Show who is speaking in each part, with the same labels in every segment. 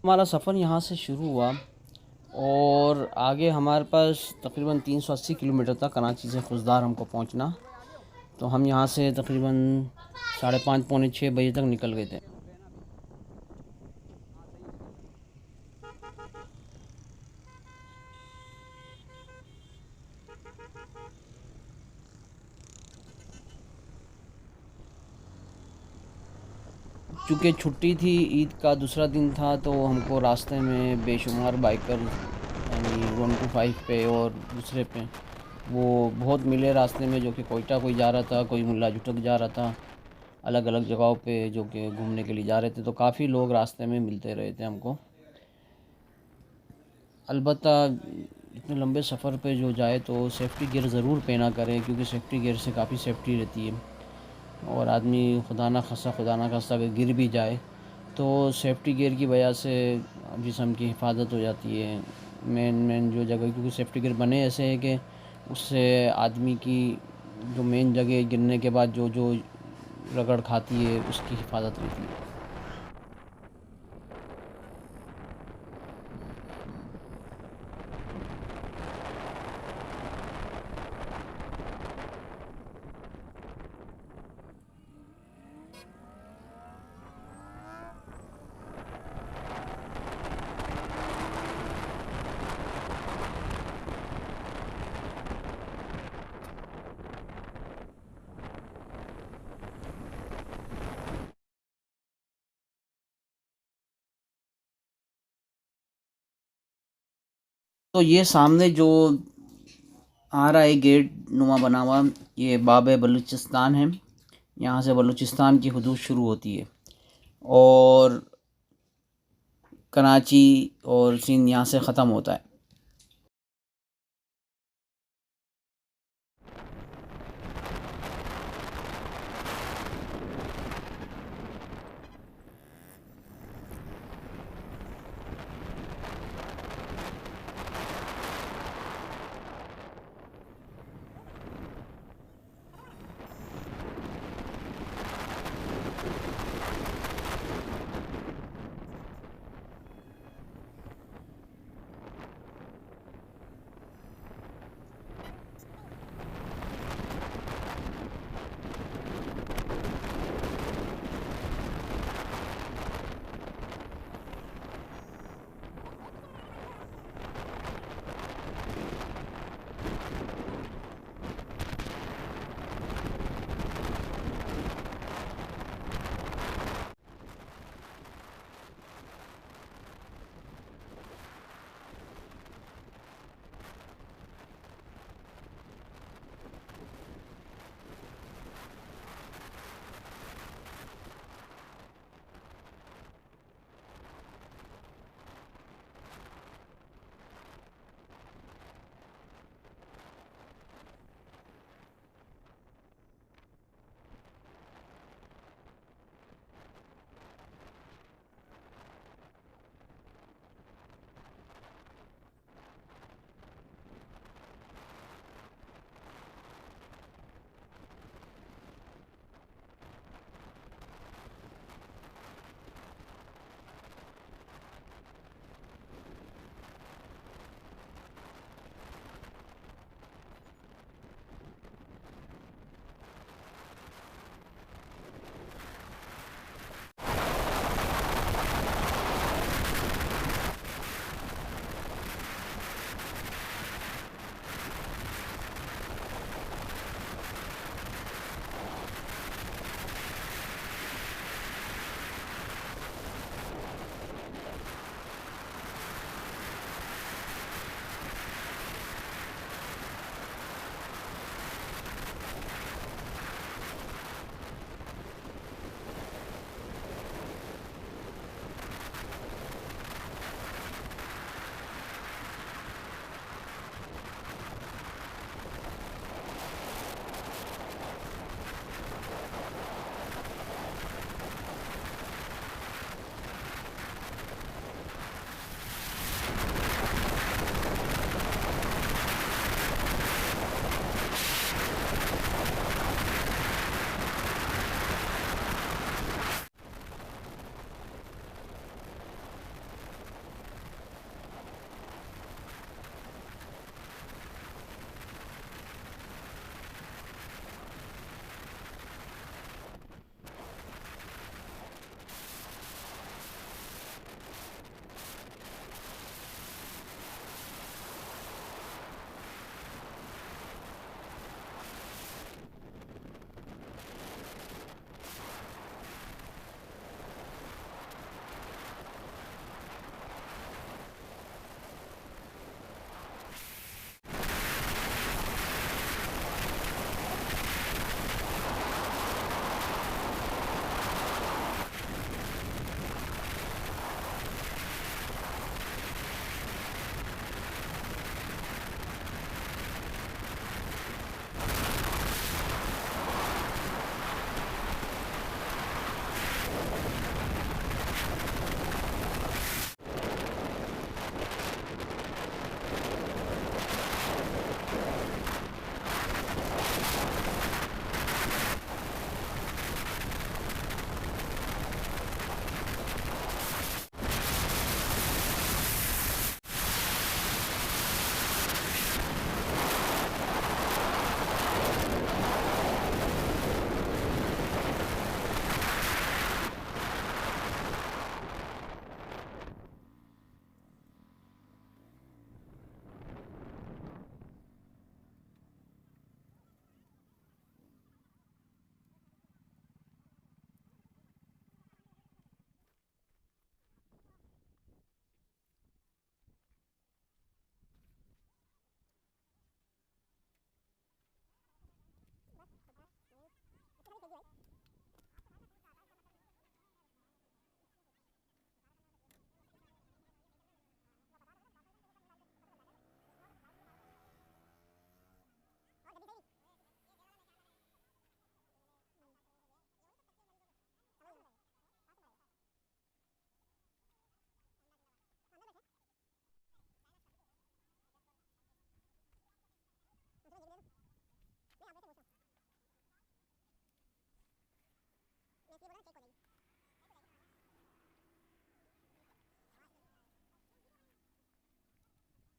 Speaker 1: हमारा सफ़र यहाँ से शुरू हुआ और आगे हमारे पास तकरीबन 380 किलोमीटर था कराची से खुजदार हमको पहुँचना। तो हम यहाँ से तकरीबन 5:30 पौने 6 बजे तक निकल गए थे। चूँकि छुट्टी थी, ईद का दूसरा दिन था, तो हमको रास्ते में बेशुमार बाइकर यानी 125 पे और दूसरे पे वो बहुत मिले रास्ते में, जो कि कोयटा कोई जा रहा था, कोई मुल्ला जुटक जा रहा था, अलग अलग जगहों पे जो कि घूमने के लिए जा रहे थे। तो काफ़ी लोग रास्ते में मिलते रहे थे हमको। अलबत्ता इतने लंबे सफ़र पे जो जाए तो सेफ्टी गियर ज़रूर पहना करें, क्योंकि सेफ्टी गियर से काफ़ी सेफ्टी रहती है। और आदमी खुदा ना खास्ता अगर गिर भी जाए तो सेफ्टी गियर की वजह से जिस्म की हिफाजत हो जाती है। मेन जो जगह, क्योंकि सेफ्टी गियर बने ऐसे हैं कि उससे आदमी की जो मेन जगह गिरने के बाद जो जो रगड़ खाती है उसकी हिफाजत रहती है। तो ये सामने जो आ रहा है गेट नुमा बना हुआ, ये बाब बलूचिस्तान है। यहाँ से बलूचिस्तान की हदूद शुरू होती है और कराची और सिंध यहाँ से ख़त्म होता है।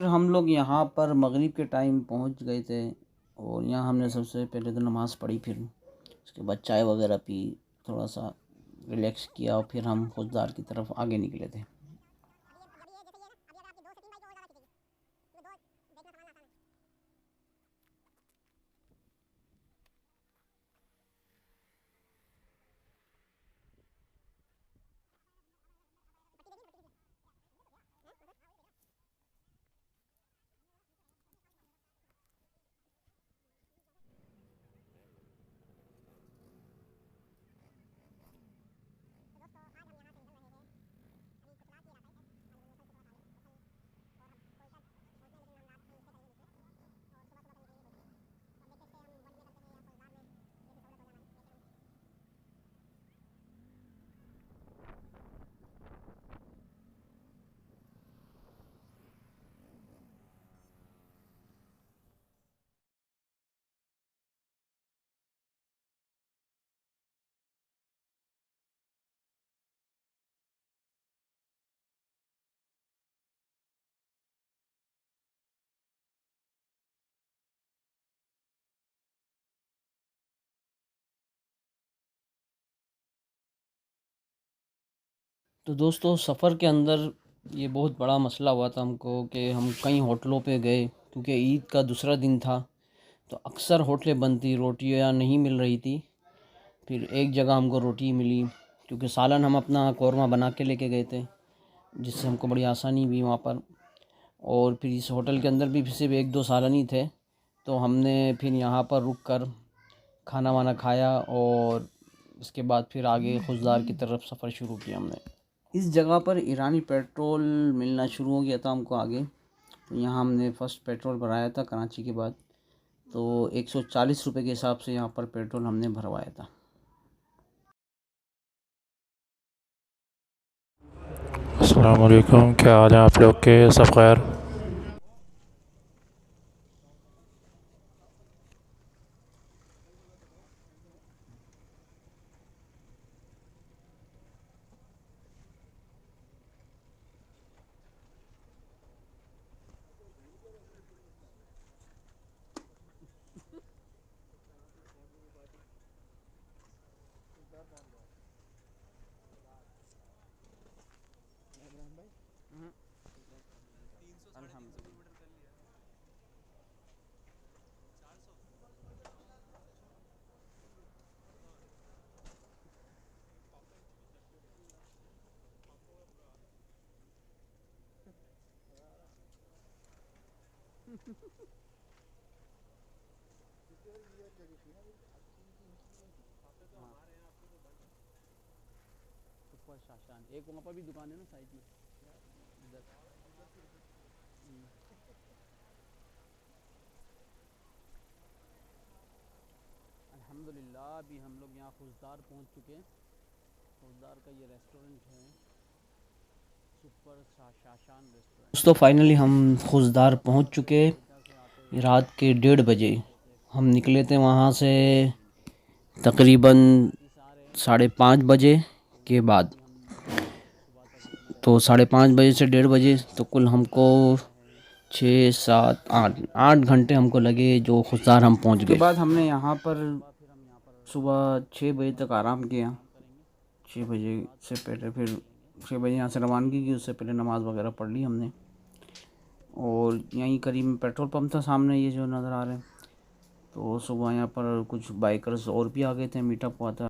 Speaker 1: फिर हम लोग यहाँ पर मगरिब के टाइम पहुँच गए थे और यहाँ हमने सबसे पहले तो नमाज़ पढ़ी, फिर उसके बाद चाय वगैरह पी, थोड़ा सा रिलैक्स किया और फिर हम खुशदार की तरफ आगे निकले थे। तो दोस्तों, सफ़र के अंदर ये बहुत बड़ा मसला हुआ था हमको कि हम कई होटलों पे गए, क्योंकि ईद का दूसरा दिन था तो अक्सर होटलें बंद थी, रोटियाँ नहीं मिल रही थी। फिर एक जगह हमको रोटी मिली, क्योंकि सालन हम अपना कौरमा बना के लेके गए थे, जिससे हमको बड़ी आसानी हुई वहाँ पर। और फिर इस होटल के अंदर भी सिर्फ एक दो सालन ही थे, तो हमने फिर यहाँ पर रुक कर खाना वाना खाया और इसके बाद फिर आगे खुशदार की तरफ सफ़र शुरू किया हमने। इस जगह पर ईरानी पेट्रोल मिलना शुरू हो गया था हमको आगे, तो यहाँ हमने फ़र्स्ट पेट्रोल भराया था कराची के बाद। तो 140 रुपये के हिसाब से यहाँ पर पेट्रोल हमने भरवाया था।
Speaker 2: अस्सलाम वालेकुम, क्या हाल है आप लोग के? सब खैर?
Speaker 1: एक वहाँ पर भी दुकान है ना साइड में, इधर। अल्हम्दुलिल्लाह अभी हम लोग यहाँ खुशदार पहुँच चुके हैं। खुशदार का ये रेस्टोरेंट है, सुपर शाशान रेस्टोरेंट। दोस्तों, फाइनली हम खुशदार पहुँच चुके। रात के 1:30 बजे हम निकले थे वहाँ से, तकरीबन 5:30 बजे के बाद। तो 5:30 बजे से 1:30 बजे तो कुल हमको 6 7 8 8 घंटे हमको लगे, जो खुशदार हम पहुँच गए। उसके बाद हमने यहाँ पर सुबह 6 बजे तक आराम किया। 6 बजे से पहले फिर 6 बजे यहाँ से रवानगी की, उससे पहले नमाज़ वगैरह पढ़ ली हमने। और यहीं करीब में पेट्रोल पंप था सामने, ये जो नज़र आ रहे हैं। तो सुबह यहाँ पर कुछ बाइकर्स और भी आ गए थे, मीटअप हुआ था।